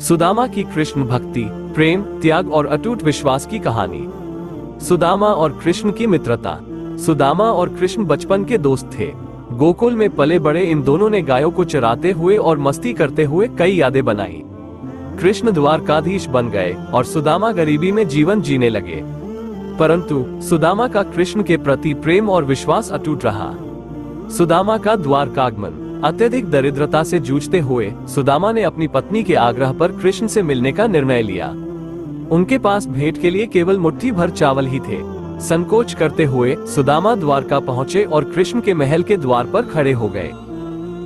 सुदामा की कृष्ण भक्ति, प्रेम, त्याग और अटूट विश्वास की कहानी। सुदामा और कृष्ण की मित्रता। सुदामा और कृष्ण बचपन के दोस्त थे। गोकुल में पले बड़े इन दोनों ने गायों को चराते हुए और मस्ती करते हुए कई यादें बनाई। कृष्ण द्वारकाधीश बन गए और सुदामा गरीबी में जीवन जीने लगे, परंतु सुदामा का कृष्ण के प्रति प्रेम और विश्वास अटूट रहा। सुदामा का द्वारकागमन। अत्यधिक दरिद्रता से जूझते हुए सुदामा ने अपनी पत्नी के आग्रह पर कृष्ण से मिलने का निर्णय लिया। उनके पास भेंट के लिए केवल मुट्ठी भर चावल ही थे। संकोच करते हुए सुदामा द्वारका पहुंचे और कृष्ण के महल के द्वार पर खड़े हो गए।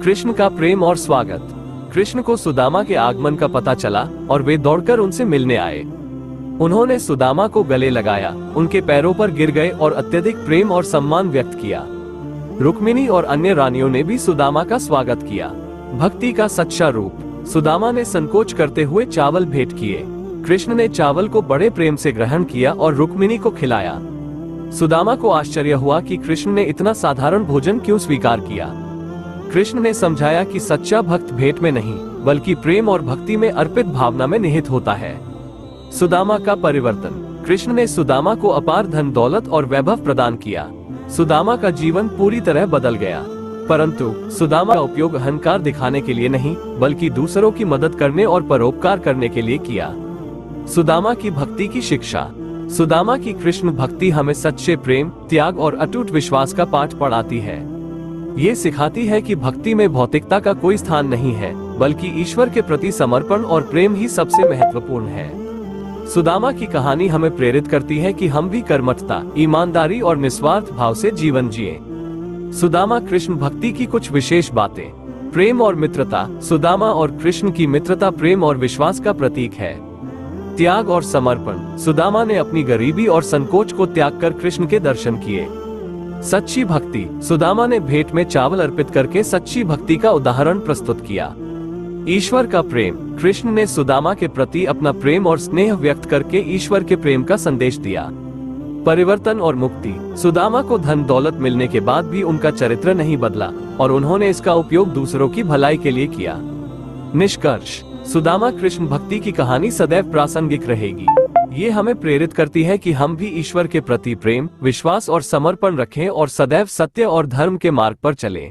कृष्ण का प्रेम और स्वागत। कृष्ण को सुदामा के आगमन का पता चला और वे दौड़कर उनसे मिलने आए। उन्होंने सुदामा को गले लगाया, उनके पैरों पर गिर गए और अत्यधिक प्रेम और सम्मान व्यक्त किया। रुक्मिणी और अन्य रानियों ने भी सुदामा का स्वागत किया। भक्ति का सच्चा रूप। सुदामा ने संकोच करते हुए चावल भेंट किए। कृष्ण ने चावल को बड़े प्रेम से ग्रहण किया और रुक्मिणी को खिलाया। सुदामा को आश्चर्य हुआ कि कृष्ण ने इतना साधारण भोजन क्यों स्वीकार किया। कृष्ण ने समझाया कि सच्चा भक्त भेंट में नहीं बल्कि प्रेम और भक्ति में अर्पित भावना में निहित होता है। सुदामा का परिवर्तन। कृष्ण ने सुदामा को अपार धन दौलत और वैभव प्रदान किया। सुदामा का जीवन पूरी तरह बदल गया, परंतु सुदामा का उपयोग अहंकार दिखाने के लिए नहीं बल्कि दूसरों की मदद करने और परोपकार करने के लिए किया। सुदामा की भक्ति की शिक्षा। सुदामा की कृष्ण भक्ति हमें सच्चे प्रेम, त्याग और अटूट विश्वास का पाठ पढ़ाती है। ये सिखाती है कि भक्ति में भौतिकता का कोई स्थान नहीं है, बल्कि ईश्वर के प्रति समर्पण और प्रेम ही सबसे महत्वपूर्ण है। सुदामा की कहानी हमें प्रेरित करती है कि हम भी कर्मठता, ईमानदारी और निस्वार्थ भाव से जीवन जिए। सुदामा कृष्ण भक्ति की कुछ विशेष बातें। प्रेम और मित्रता। सुदामा और कृष्ण की मित्रता प्रेम और विश्वास का प्रतीक है। त्याग और समर्पण। सुदामा ने अपनी गरीबी और संकोच को त्याग कर कृष्ण के दर्शन किए। सच्ची भक्ति। सुदामा ने भेंट में चावल अर्पित करके सच्ची भक्ति का उदाहरण प्रस्तुत किया। ईश्वर का प्रेम। कृष्ण ने सुदामा के प्रति अपना प्रेम और स्नेह व्यक्त करके ईश्वर के प्रेम का संदेश दिया। परिवर्तन और मुक्ति। सुदामा को धन दौलत मिलने के बाद भी उनका चरित्र नहीं बदला और उन्होंने इसका उपयोग दूसरों की भलाई के लिए किया। निष्कर्ष। सुदामा कृष्ण भक्ति की कहानी सदैव प्रासंगिक रहेगी। ये हमें प्रेरित करती है कि हम भी ईश्वर के प्रति प्रेम, विश्वास और समर्पण रखें और सदैव सत्य और धर्म के मार्ग पर चलें।